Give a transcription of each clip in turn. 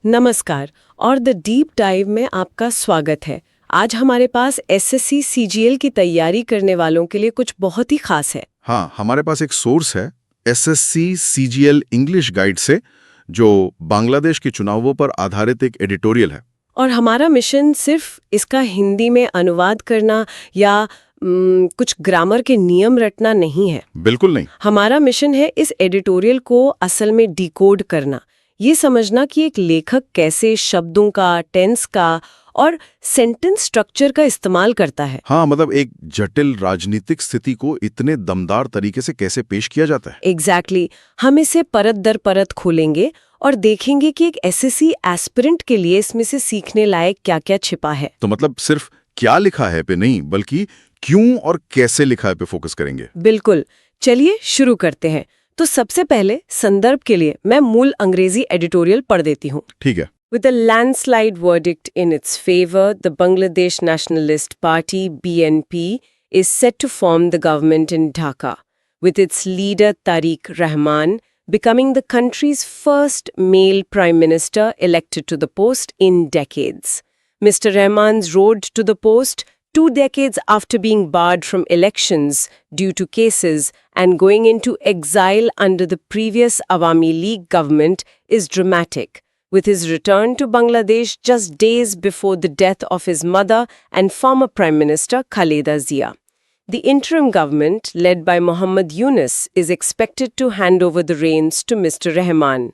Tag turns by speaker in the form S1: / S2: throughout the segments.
S1: नमस्कार और the deep dive में आपका स्वागत है। आज हमारे पास एसएससी सीजीएल की तैयारी करने वालों के लिए कुछ बहुत ही खास है।
S2: हाँ, हमारे पास एक सोर्स है एसएससी सीजीएल इंग्लिश गाइड से, जो बांग्लादेश के चुनावों पर आधारित एक एडिटोरियल है।
S1: और हमारा मिशन सिर्फ इसका हिंदी में अनुवाद करना या कुछ ग्रामर के नियम रटना नहीं है।
S2: बिल्कुल नहीं।
S1: हमारा मिशन है इस एडिटोरियल को असल में डिकोड करना, ये समझना कि एक लेखक कैसे शब्दों का, टेंस का और सेंटेंस स्ट्रक्चर का इस्तेमाल करता है।
S2: हाँ, मतलब एक जटिल राजनीतिक स्थिति को इतने दमदार तरीके से कैसे पेश किया जाता है।
S1: एग्जैक्टली। हम इसे परत दर परत खोलेंगे और देखेंगे कि एक एसएससी एस्पिरेंट के लिए इसमें से सीखने लायक क्या-क्या छिपा है।
S2: तो मतलब सिर्फ क्या लिखा है पे नहीं, बल्कि क्यों और कैसे लिखा है पे फोकस करेंगे।
S1: बिल्कुल। चलिए शुरू करते हैं। तो सबसे पहले संदर्भ के लिए मैं मूल अंग्रेजी एडिटोरियल पढ़ देती हूँ।
S2: ठीक है।
S1: With a landslide verdict in its favor, the Bangladesh Nationalist Party (BNP) is set to form the government in Dhaka, with its leader Tariq Rahman becoming the country's first male prime minister elected to the post in decades. Mr. Rahman's road to the post, 2 decades after being barred from elections due to cases and going into exile under the previous Awami League government, is dramatic, with his return to Bangladesh just days before the death of his mother and former Prime Minister Khaleda Zia. The interim government, led by Muhammad Yunus, is expected to hand over the reins to Mr. Rahman.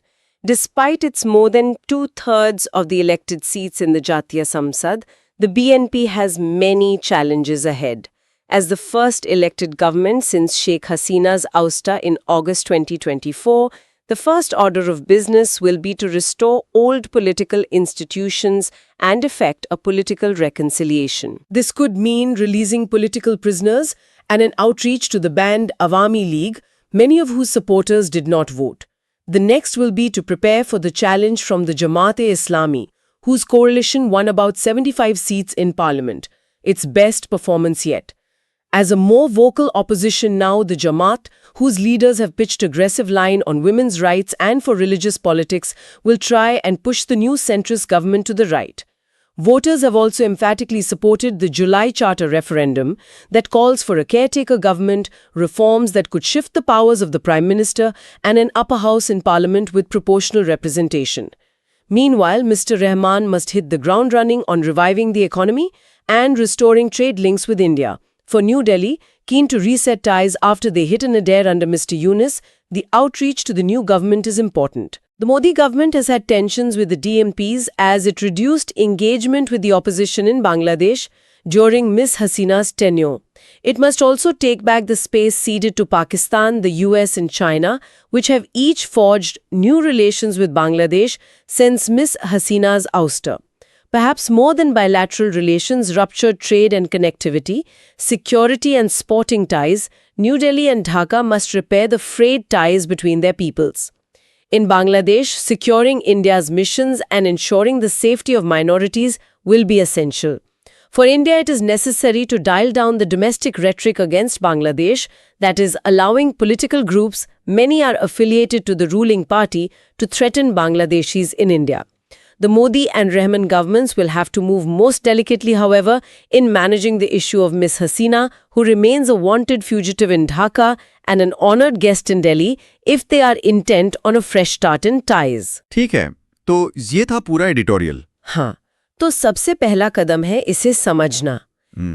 S1: Despite its more than 2/3 of the elected seats in the Jatiya Samsad, the BNP has many challenges ahead. As the first elected government since Sheikh Hasina's ouster in August 2024, the first order of business will be to restore old political institutions and effect a political reconciliation. This could mean releasing political prisoners and an outreach to the banned Awami League, many of whose supporters did not vote. The next will be to prepare for the challenge from the Jamaat-e-Islami, whose coalition won about 75 seats in parliament, its best performance yet. As a more vocal opposition now, the Jamaat, whose leaders have pitched aggressive line on women's rights and for religious politics, will try and push the new centrist government to the right. Voters have also emphatically supported the July Charter referendum that calls for a caretaker government, reforms that could shift the powers of the Prime Minister, and an upper house in Parliament with proportional representation. Meanwhile, Mr. Rahman must hit the ground running on reviving the economy and restoring trade links with India. For New Delhi, keen to reset ties after they hit a nadir under Mr. Yunus, the outreach to the new government is important. The Modi government has had tensions with the DMPs as it reduced engagement with the opposition in Bangladesh during Ms. Hasina's tenure. It must also take back the space ceded to Pakistan, the US and China, which have each forged new relations with Bangladesh since Ms. Hasina's ouster. Perhaps more than bilateral relations, ruptured trade and connectivity, security and sporting ties, New Delhi and Dhaka must repair the frayed ties between their peoples. In Bangladesh, securing India's missions and ensuring the safety of minorities will be essential. For India, it is necessary to dial down the domestic rhetoric against Bangladesh, that is, allowing political groups, many are affiliated to the ruling party, to threaten Bangladeshis in India. The Modi and Rahman governments will have to move most delicately, however, in managing the issue of Ms. Hasina, who remains a wanted fugitive in Dhaka and an honored guest in Delhi, if they are intent on a fresh start in ties.
S2: ठीक है, तो ये था पूरा editorial.
S1: हाँ, तो सबसे पहला कदम है इसे समझना।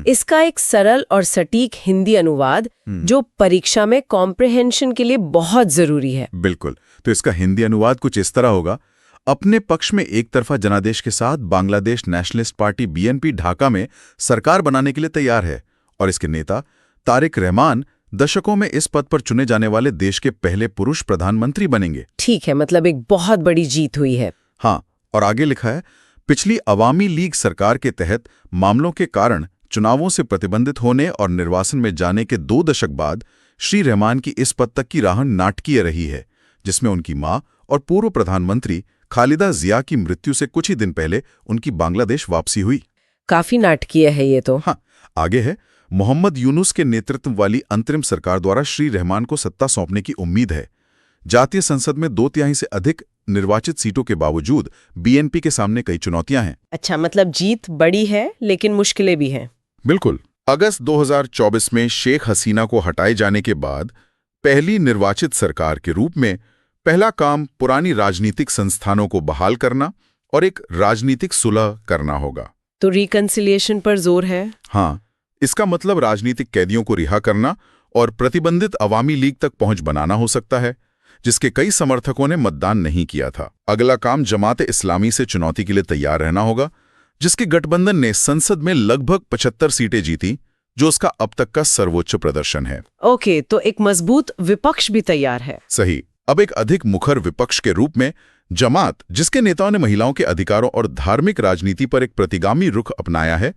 S1: इसका एक सरल और सटीक हिंदी अनुवाद जो परीक्षा में कॉम्प्रिहेंशन के लिए बहुत जरूरी है।
S2: बिल्कुल। तो इसका हिंदी अनुवाद कुछ इस तरह होगा: अपने पक्ष में एक तरफा जनादेश के साथ Bangladesh Nationalist party BNP Dhaka में सरकार बनाने के लिए तैयार है, और इसके नेता तारिक रहमान दशकों में इस पद पर चुने जाने वाले देश के पहले पुरुष प्रधानमंत्री बनेंगे।
S1: ठीक है, मतलब एक बहुत बड़ी जीत हुई है।
S2: हाँ, और आगे लिखा है, पिछली अवामी लीग सरकार के तहत मामलों के कारण चुनावों से प्रतिबंधित होने और निर्वासन में जाने के 2 दशक बाद श्री रहमान की इस पद तक की राह नाटकीय रही है, जिसमें उनकी मां और पूर्व प्रधानमंत्री खालिदा जिया की मृत्यु से कुछ ही दिन पहले उनकी बांग्लादेश वापसी हुई।
S1: काफी नाटकीय है ये तो।
S2: हाँ, आगे है, मोहम्मद यूनुस के नेतृत्व वाली अंतरिम सरकार द्वारा श्री रहमान को सत्ता सौंपने की उम्मीद है। जातीय संसद में 2/3 से अधिक निर्वाचित सीटों के बावजूद बीएनपी के सामने कई चुनौतियां हैं।
S1: अच्छा, मतलब जीत बड़ी है लेकिन मुश्किलें भी हैं।
S2: बिल्कुल। अगस्त 2024 में शेख हसीना को हटाए जाने के बाद पहली निर्वाचित सरकार के रूप में पहला काम पुरानी राजनीतिक संस्थानों को बहाल करना और एक राजनीतिक सुलह करना होगा।
S1: तो रिकंसिलिएशन पर जोर है।
S2: हाँ, इसका मतलब राजनीतिक कैदियों को रिहा करना और प्रतिबंधित अवामी लीग तक पहुंच बनाना हो सकता है, जिसके कई समर्थकों ने मतदान नहीं किया था। अगला काम जमात इस्लामी से चुनौती के लिए तैयार रहना होगा, जिसके गठबंधन ने संसद में लगभग 75 सीटें जीती, जो उसका अब तक का सर्वोच्च प्रदर्शन है।
S1: ओके, तो एक मजबूत विपक्ष भी तैयार है।
S2: सही। अब एक अधिक मुखर विपक्ष के रूप में जमात, जिसके नेताओं ने महिलाओं के अधिकारों और धार्मिक राजनीति पर एक प्रतिगामी रुख अपनाया है,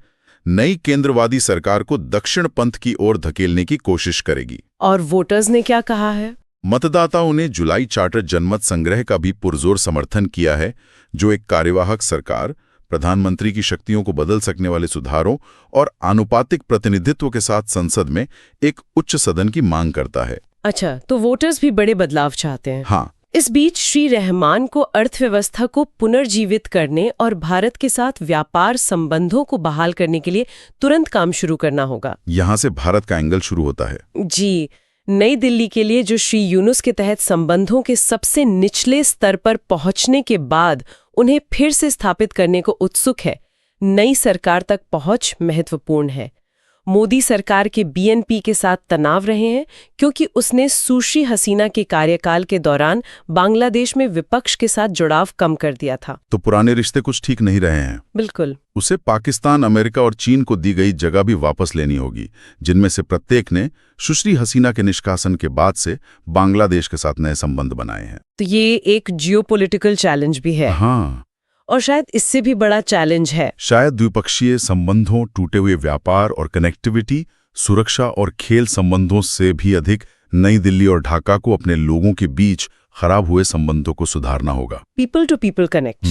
S2: नई केंद्रवादी सरकार को दक्षिण पंथ की ओर धकेलने की कोशिश करेगी।
S1: और वोटर्स ने क्या कहा है?
S2: मतदाताओं ने जुलाई चार्टर जनमत संग्रह का भी पुरजोर समर्थन किया है, जो एक कार्यवाहक सरकार, प्रधानमंत्री की शक्तियों को बदल सकने वाले सुधारों और आनुपातिक प्रतिनिधित्व के साथ संसद में एक उच्च सदन की मांग करता है।
S1: अच्छा, तो वोटर्स भी बड़े बदलाव चाहते हैं।
S2: हाँ।
S1: इस बीच श्री रहमान को अर्थव्यवस्था को पुनर्जीवित करने और भारत के साथ व्यापार संबंधों को बहाल करने के लिए तुरंत काम शुरू करना होगा।
S2: यहाँ से भारत का एंगल शुरू होता है।
S1: जी, नई दिल्ली के लिए, जो श्री यूनुस के तहत संबंधों के सबसे निचले स्तर पर पहुंचने के बाद उन्हें फिर से स्थापित करने को उत्सुक है, नई सरकार तक पहुंच महत्वपूर्ण है। मोदी सरकार के बीएनपी के साथ तनाव रहे हैं, क्योंकि उसने सुश्री हसीना के कार्यकाल के दौरान बांग्लादेश में विपक्ष के साथ जुड़ाव कम कर दिया था।
S2: तो पुराने रिश्ते कुछ ठीक नहीं रहे हैं।
S1: बिल्कुल।
S2: उसे पाकिस्तान, अमेरिका और चीन को दी गई जगह भी वापस लेनी होगी, जिनमें से प्रत्येक ने सुश्री हसीना के निष्कासन के बाद से बांग्लादेश के साथ नए संबंध बनाए हैं।
S1: तो ये एक जियोपॉलिटिकल चैलेंज भी है।
S2: हाँ,
S1: और शायद इससे भी बड़ा चैलेंज है।
S2: शायद द्विपक्षीय संबंधों, टूटे हुए व्यापार और कनेक्टिविटी, सुरक्षा और खेल संबंधों से भी अधिक नई दिल्ली और ढाका को अपने लोगों के बीच खराब हुए संबंधों को सुधारना होगा।
S1: People to people connect.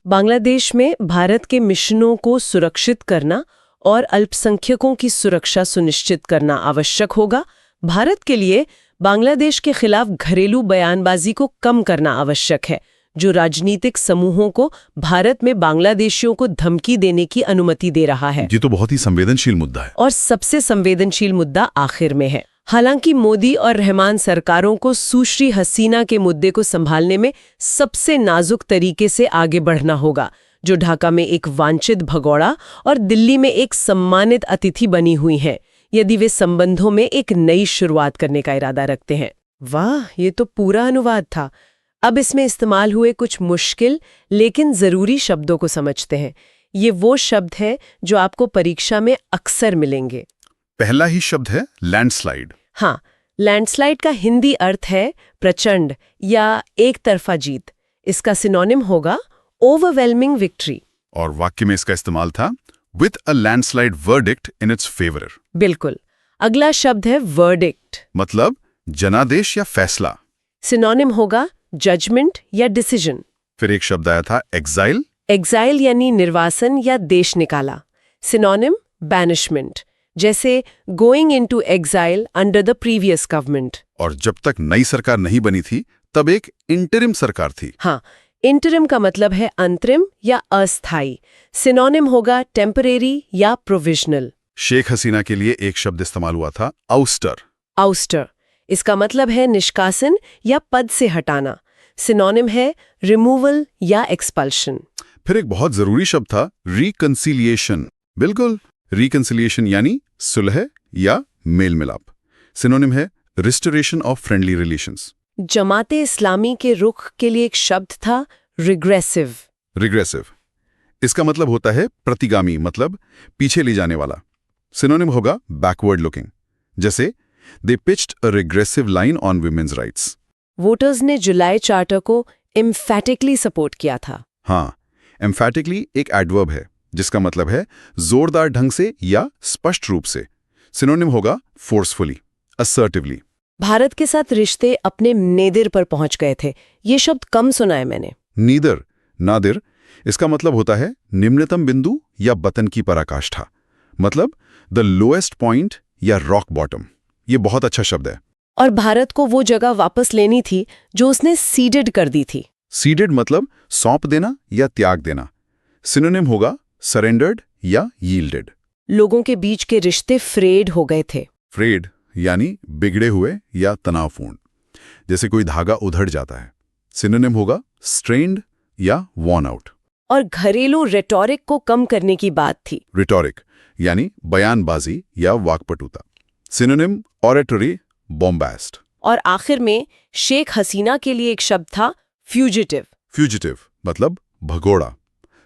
S1: Bangladesh में भारत के मिशनों को सुरक्षित करना और अल्पसंख्यकों की सुरक्षा सुनिश्चित करना आवश्यक होगा। भारत के लिए बांग्लादेश के खिलाफ घरेलू बयानबाजी को कम करना आवश्यक है, जो राजनीतिक समूहों को भारत में बांग्लादेशियों को धमकी देने की अनुमति दे रहा है।
S2: ये तो बहुत ही संवेदनशील मुद्दा है।
S1: और सबसे संवेदनशील मुद्दा आखिर में है। हालांकि मोदी और रहमान सरकारों को सुश्री हसीना के मुद्दे को संभालने में सबसे नाजुक तरीके से आगे बढ़ना होगा, जो ढाका में एक वांछित भगोड़ा और दिल्ली में एक सम्मानित अतिथि बनी हुई हैं, यदि वे संबंधों में एक नई शुरुआत करने का इरादा रखते हैं। वाह, ये तो पूरा अनुवाद था। अब इसमें इस्तेमाल हुए कुछ मुश्किल लेकिन जरूरी शब्दों को समझते हैं। ये वो शब्द हैं जो आपको परीक्षा में अक्सर मिलेंगे।
S2: पहला ही शब्द है लैंडस्लाइड।
S1: हाँ, लैंडस्लाइड का हिंदी अर्थ है प्रचंड या एक तरफा जीत। इसका सिनोनिम होगा ओवरवेलमिंग विक्ट्री।
S2: और वाक्य में इसका इस्तेमाल था with a landslide verdict in its favour.
S1: बिल्कुल। अगला शब्द है वर्डिक्ट,
S2: मतलब जनादेश या फैसला।
S1: सिनोनिम होगा जजमेंट या डिसीजन।
S2: फिर एक शब्द आया था एग्जाइल।
S1: एग्जाइल यानी निर्वासन या देश निकाला। सिनोनिम बैनिशमेंट, जैसे going into exile under the previous government.
S2: और जब तक नई सरकार नहीं बनी थी तब एक इंटरिम सरकार थी।
S1: हाँ, इंटरिम का मतलब है अंतरिम या अस्थाई। सिनोनिम होगा टेम्परेरी या प्रोविजनल।
S2: शेख हसीना के लिए एक शब्द इस्तेमाल हुआ था आउस्टर।
S1: आउस्टर, इसका मतलब है निष्कासन या पद से हटाना। सिनोनिम है रिमूवल या एक्सपल्शन।
S2: फिर एक बहुत जरूरी शब्द था रिकंसिलिएशन। बिल्कुल, रिकंसिलिएशन यानी सुलह या मेल मिलाप। सिनोनिम है रिस्टोरेशन ऑफ फ्रेंडली रिलेशंस।
S1: जमाते इस्लामी के रुख के लिए एक शब्द था रिग्रेसिव।
S2: रिग्रेसिव, इसका मतलब होता है प्रतिगामी, मतलब पीछे ले जाने वाला। सिनोनिम होगा बैकवर्ड लुकिंग, जैसे they pitched a regressive line on women's rights.
S1: Voters ने जुलाई चार्टर को एम्फैटिकली सपोर्ट किया था।
S2: हाँ, एम्फैटिकली एक एडवर्ब है जिसका मतलब है जोरदार ढंग से या स्पष्ट रूप से। सिनोनिम होगा फोर्सफुली, असर्टिवली।
S1: भारत के साथ रिश्ते अपने नेदिर पर पहुंच गए थे। ये शब्द कम सुना है मैंने।
S2: नीदर, नादिर, इसका मतलब होता है निम्नतम बिंदु या बतन की पराकाष्ठा, मतलब द लोएस्ट पॉइंट या रॉक बॉटम। ये बहुत अच्छा शब्द है।
S1: और भारत को वो जगह वापस लेनी थी जो उसने सीडेड कर दी थी।
S2: सीडेड मतलब सौंप देना या त्याग देना। सिनोनिम होगा सरेंडर्ड या यील्डेड।
S1: लोगों के बीच के रिश्ते फ्रेड हो गए थे।
S2: फ्रेड यानी बिगड़े हुए या तनावपूर्ण, जैसे कोई धागा उधड़ जाता है। सिनोनिम होगा स्ट्रेन्ड या वॉर्न आउट।
S1: और घरेलू रेटोरिक को कम करने की बात थी।
S2: रिटोरिक यानी बयानबाजी या वाक्पटुता। Synonym oratory, बॉम्बास्ट।
S1: और आखिर में शेख हसीना के लिए एक शब्द था फ्यूजिटिव।
S2: फ्यूजिटिव मतलब भगोड़ा।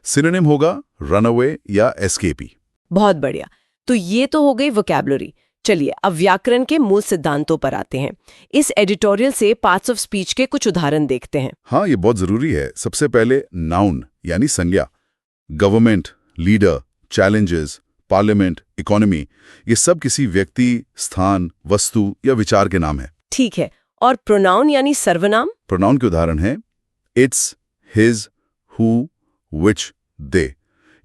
S2: सिनोनिम होगा रनअवे या एस्केपी।
S1: बहुत बढ़िया। तो ये तो हो गई वोकैबुलरी। चलिए अब व्याकरण के मूल सिद्धांतों पर आते हैं। इस एडिटोरियल से पार्ट्स ऑफ स्पीच के कुछ उदाहरण देखते हैं।
S2: हाँ, ये बहुत जरूरी है। सबसे पहले नाउन यानी संज्ञा। Government, leader, challenges, parliament, economy, ये सब किसी व्यक्ति, स्थान, वस्तु या विचार के नाम है।
S1: ठीक है। और प्रोनाउन यानी सर्वनाम?
S2: प्रोनाउन के उदाहरण हैं इट्स, हिज, हु, विच, दे।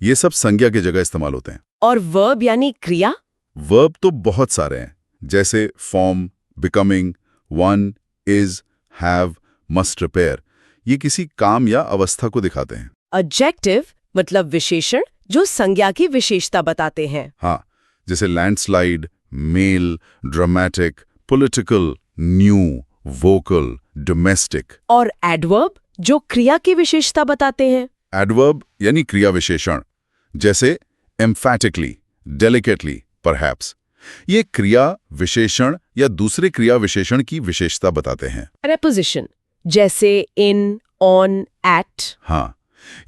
S2: ये सब संज्ञा की जगह इस्तेमाल होते हैं।
S1: और वर्ब यानी क्रिया?
S2: वर्ब तो बहुत सारे हैं, जैसे form, becoming, one, is, have, must prepare. ये किसी काम या अवस्था को दिखाते हैं।
S1: एडजेक्टिव मतलब विशेषण जो संज्ञा की विशेषता बताते हैं।
S2: हाँ, जैसे landslide, male, dramatic, political, new, vocal, domestic.
S1: और एडवर्ब जो क्रिया की विशेषता बताते हैं।
S2: एडवर्ब यानी क्रिया विशेषण, जैसे एम्फैटिकली, डेलिकेटली, परहैप्स। ये क्रिया विशेषण या दूसरे क्रिया विशेषण की विशेषता बताते हैं।
S1: प्रेपोजिशन जैसे इन, ऑन, एट।
S2: हाँ,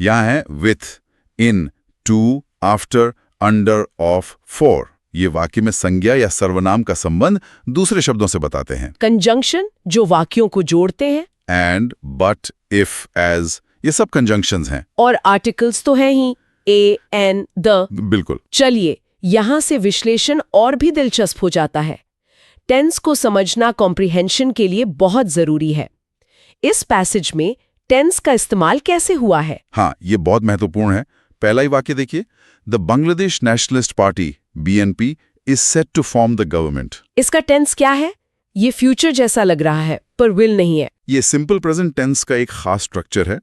S2: यहाँ है with, in, to, after, under, of, for. ये वाक्य में संज्ञा या सर्वनाम का संबंध दूसरे शब्दों से बताते हैं।
S1: कंजंक्शन जो वाक्यों को जोड़ते हैं।
S2: एंड, बट, इफ, एज, ये सब कंजंक्शंस हैं।
S1: और आर्टिकल्स तो हैं ही, ए, एन, द।
S2: बिल्कुल।
S1: चलिए यहां से विश्लेषण और भी दिलचस्प हो जाता है। टेंस को समझना कॉम्प्रिहेंशन के लिए बहुत जरूरी है। इस पैसेज में टेंस का इस्तेमाल कैसे हुआ है?
S2: हाँ, ये बहुत महत्वपूर्ण है। पहला ही वाक्य देखिए, the Bangladesh Nationalist Party BNP is set to form the government.
S1: इसका टेंस क्या है? ये फ्यूचर जैसा लग रहा है पर विल नहीं है।
S2: ये सिंपल प्रेजेंट टेंस का एक खास स्ट्रक्चर है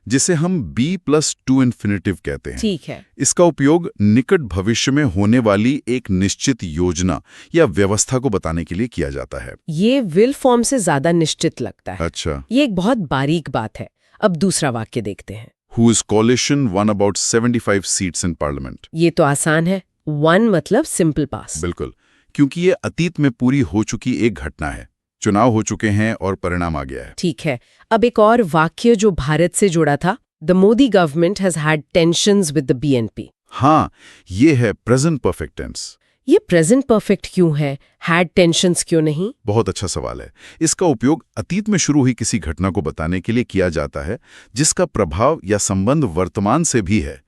S2: जिसे हम B+2 इन्फिनेटिव कहते हैं।
S1: ठीक है।
S2: इसका उपयोग निकट भविष्य में होने वाली एक निश्चित योजना या व्यवस्था को बताने के लिए किया जाता है।
S1: ये विल फॉर्म से ज्यादा निश्चित लगता है।
S2: अच्छा।
S1: ये एक बहुत बारीक बात है। अब दूसरा वाक्य देखते हैं।
S2: Whose coalition won about 75 seats in parliament।
S1: ये तो आसान है। वन मतलब सिंपल पास।
S2: बिल्कुल, क्योंकि ये अतीत में पूरी हो चुकी एक घटना है। चुनाव हो चुके हैं और परिणाम आ गया है।
S1: ठीक है। अब एक और वाक्य जो भारत से जुड़ा था, the Modi government has had tensions with the BNP।
S2: हाँ, ये है प्रेजेंट परफेक्ट टेंस।
S1: ये प्रेजेंट परफेक्ट क्यों है, हैड टेंशंस क्यों नहीं?
S2: बहुत अच्छा सवाल है। इसका उपयोग अतीत में शुरू हुई किसी घटना को बताने के लिए किया जाता है जिसका प्रभाव या संबंध वर्तमान से भी है।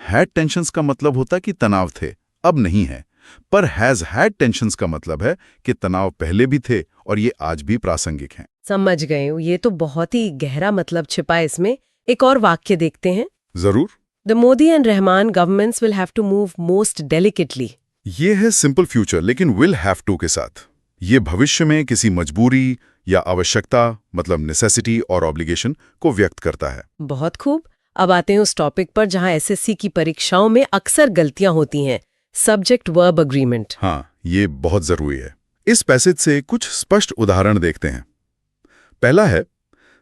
S2: हैड टेंशंस का मतलब होता कि तनाव थे, अब नहीं है। पर हैज हैड टेंशंस का मतलब है कि तनाव पहले भी थे और ये आज भी प्रासंगिक हैं।
S1: समझ गए हो, ये तो बहुत ही गहरा मतलब छिपा है इसमें। एक और वाक्य देखते हैं।
S2: जरूर।
S1: The Modi and Rahman governments will have to move most delicately.
S2: ये है सिंपल फ्यूचर लेकिन विल हैव टू के साथ। ये भविष्य में किसी मजबूरी या आवश्यकता मतलब नेसेसिटी और ऑब्लिगेशन को व्यक्त करता है।
S1: बहुत खूब। अब आते हैं उस टॉपिक पर जहां SSC की परीक्षाओं में अक्सर गलतियां होती हैं, सब्जेक्ट वर्ब अग्रीमेंट।
S2: हाँ, ये बहुत जरूरी है। इस पैसेज से कुछ स्पष्ट उदाहरण देखते हैं। पहला है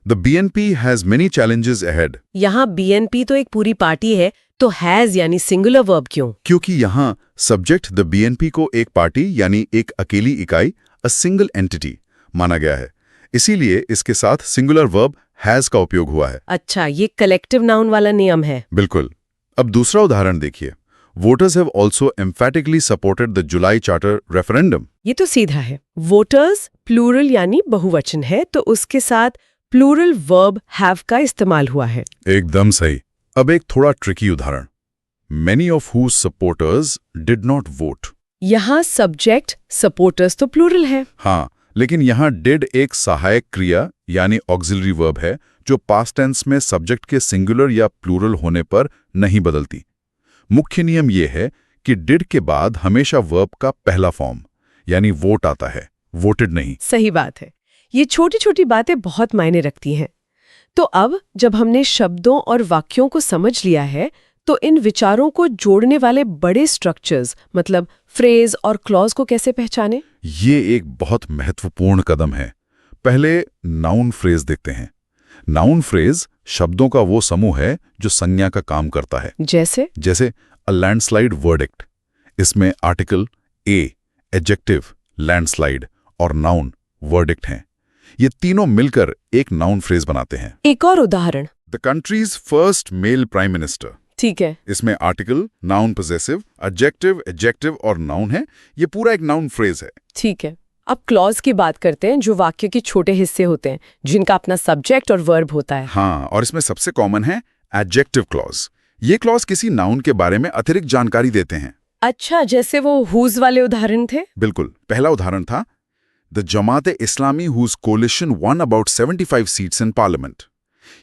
S2: the BNP has many challenges ahead.
S1: यहाँ BNP तो एक पूरी पार्टी है, तो हैज यानी सिंगुलर वर्ब क्यों?
S2: क्योंकि यहाँ सब्जेक्ट द BNP को एक पार्टी यानी एक अकेली इकाई, अ सिंगल एंटिटी माना गया है। इसीलिए इसके साथ सिंगुलर वर्ब हैज का उपयोग हुआ है।
S1: अच्छा, ये कलेक्टिव नाउन वाला नियम है।
S2: बिल्कुल। अब दूसरा उदाहरण देखिए। Voters have also emphatically supported the July charter referendum.
S1: ये तो सीधा है। वोटर्स प्लूरल यानी बहुवचन है, तो उसके साथ प्लूरल वर्ब हैव का इस्तेमाल हुआ है।
S2: एकदम सही। अब एक थोड़ा ट्रिकी उदाहरण। Many of whose supporters did not vote।
S1: यहाँ सब्जेक्ट सपोर्टर्स तो प्लूरल है।
S2: हाँ, लेकिन यहाँ did एक सहायक क्रिया यानी ऑक्सिलरी वर्ब है जो पास्ट टेंस में सब्जेक्ट के सिंगुलर या प्लूरल होने पर नहीं बदलती। मुख्य नियम ये है कि did के बाद हमेशा वर्ब का पहला फॉर्म यानी वोट आता है वोटेड नहीं।
S1: सही बात है। ये छोटी छोटी बातें बहुत मायने रखती हैं। तो अब जब हमने शब्दों और वाक्यों को समझ लिया है, तो इन विचारों को जोड़ने वाले बड़े स्ट्रक्चर्स मतलब फ्रेज और क्लॉज को कैसे पहचाने?
S2: ये एक बहुत महत्वपूर्ण कदम है। पहले नाउन फ्रेज देखते हैं। नाउन फ्रेज शब्दों का वो समूह है जो संज्ञा का काम करता है। जैसे अ लैंडस्लाइड वर्डिक्ट। इसमें आर्टिकल, ए, एडजेक्टिव, लैंडस्लाइड और नाउन, वर्डिक्ट हैं। ये तीनों मिलकर एक नाउन फ्रेज बनाते हैं।
S1: एक और उदाहरण।
S2: The countries first male prime minister.
S1: ठीक है।
S2: इसमें article, noun possessive, adjective, adjective और नाउन है। ये पूरा एक नाउन फ्रेज है।
S1: ठीक है। अब क्लॉज की बात करते हैं, जो वाक्य के छोटे हिस्से होते हैं, जिनका अपना सब्जेक्ट और वर्ब होता है।
S2: हाँ, और इसमें सबसे कॉमन है एडजेक्टिव क्लॉज। ये क्लॉज किसी नाउन के बारे में अतिरिक्त जानकारी देते हैं।
S1: अच्छा, जैसे वो हुज वाले उदाहरण थे?
S2: बिल्कुल। पहला उदाहरण था the Jamaat-e-Islami whose coalition won about 75 seats in parliament.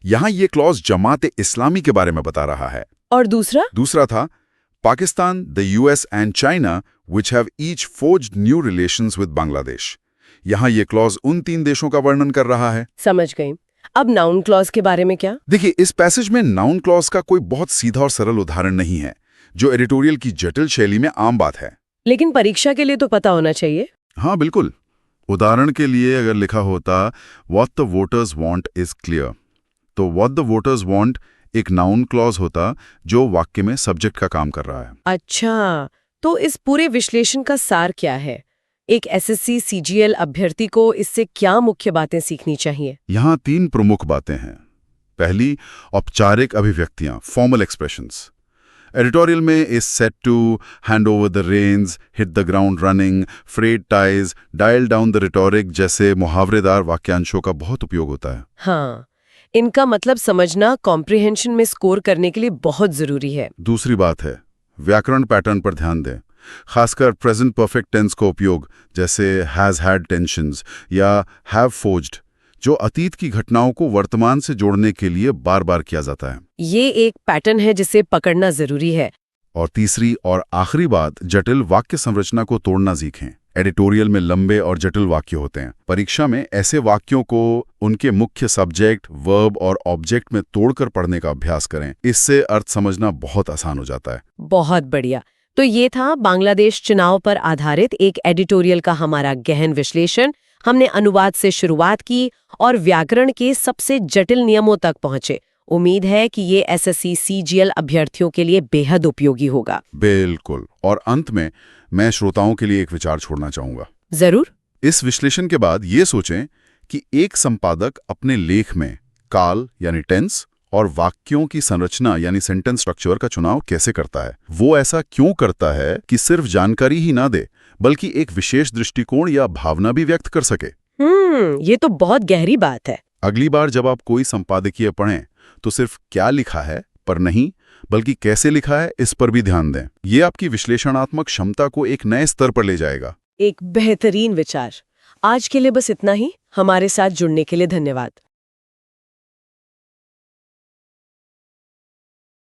S2: यहां ये क्लॉज जमात-ए-इस्लामी के बारे में बता रहा है।
S1: और दूसरा
S2: था Pakistan, the US and China which have each forged new relations with Bangladesh. यहाँ ये क्लॉज उन 3 देशों का वर्णन कर रहा है।
S1: समझ गई। अब नाउन क्लॉज के बारे में क्या?
S2: देखिए, इस पैसेज में नाउन क्लॉज का कोई बहुत सीधा और सरल उदाहरण नहीं है, जो एडिटोरियल की जटिल शैली में आम बात है।
S1: लेकिन परीक्षा के लिए तो पता होना चाहिए।
S2: हाँ, बिल्कुल। उदाहरण के लिए अगर लिखा होता what the voters want is clear, तो what the voters want एक नाउन क्लॉज होता जो वाक्य में सब्जेक्ट का काम कर रहा है।
S1: अच्छा, तो इस पूरे विश्लेषण का सार क्या है? एक एसएससी सीजीएल अभ्यर्थी को इससे क्या मुख्य बातें सीखनी चाहिए?
S2: यहाँ 3 प्रमुख बातें हैं। पहली, औपचारिक अभिव्यक्तियां, फॉर्मल एक्सप्रेशंस। एडिटोरियल में is set to hand over the reins, hit the ground running, frayed ties, dial down the rhetoric जैसे मुहावरेदार वाक्यांशों का बहुत उपयोग होता है।
S1: हाँ, इनका मतलब समझना कॉम्प्रिहेंशन में स्कोर करने के लिए बहुत जरूरी है।
S2: दूसरी बात है व्याकरण पैटर्न पर ध्यान दें, खासकर प्रेजेंट परफेक्ट टेंस का उपयोग, जैसे हैज हैड टेंशंस या हैव फोर्ज्ड, जो अतीत की घटनाओं को वर्तमान से जोड़ने के लिए बार बार किया जाता है।
S1: ये एक पैटर्न है जिसे पकड़ना जरूरी है।
S2: और तीसरी और आखिरी बात, जटिल वाक्य संरचना को तोड़ना सीखें। एडिटोरियल में लंबे और जटिल वाक्य होते हैं। परीक्षा में ऐसे वाक्यों को उनके मुख्य सब्जेक्ट, वर्ब और ऑब्जेक्ट में तोड़कर पढ़ने का अभ्यास करें। इससे अर्थ समझना बहुत आसान हो जाता है।
S1: बहुत बढ़िया। तो ये था बांग्लादेश चुनाव पर आधारित एक एडिटोरियल का हमारा गहन विश्लेषण। हमने अनुवाद से शुरुआत की और व्याकरण के सबसे जटिल नियमों तक पहुंचे। उम्मीद है कि ये एसएससी सीजीएल अभ्यर्थियों के लिए बेहद उपयोगी होगा।
S2: बिल्कुल। और अंत में मैं श्रोताओं के लिए एक विचार छोड़ना चाहूंगा।
S1: जरूर।
S2: इस विश्लेषण के बाद ये सोचें कि एक संपादक अपने लेख में काल यानी टेंस और वाक्यों की संरचना यानी सेंटेंस स्ट्रक्चर का चुनाव कैसे करता है। वो ऐसा क्यों करता है कि सिर्फ जानकारी ही ना दे, बल्कि एक विशेष दृष्टिकोण या भावना भी व्यक्त कर सके।
S1: ये तो बहुत गहरी बात है।
S2: अगली बार जब आप कोई संपादकीय पढ़ें तो सिर्फ क्या लिखा है पर नहीं, बल्कि कैसे लिखा है इस पर भी ध्यान दें। ये आपकी विश्लेषणात्मक क्षमता को एक नए स्तर पर ले जाएगा।
S1: एक बेहतरीन विचार। आज के लिए बस इतना ही। हमारे साथ जुड़ने के लिए धन्यवाद।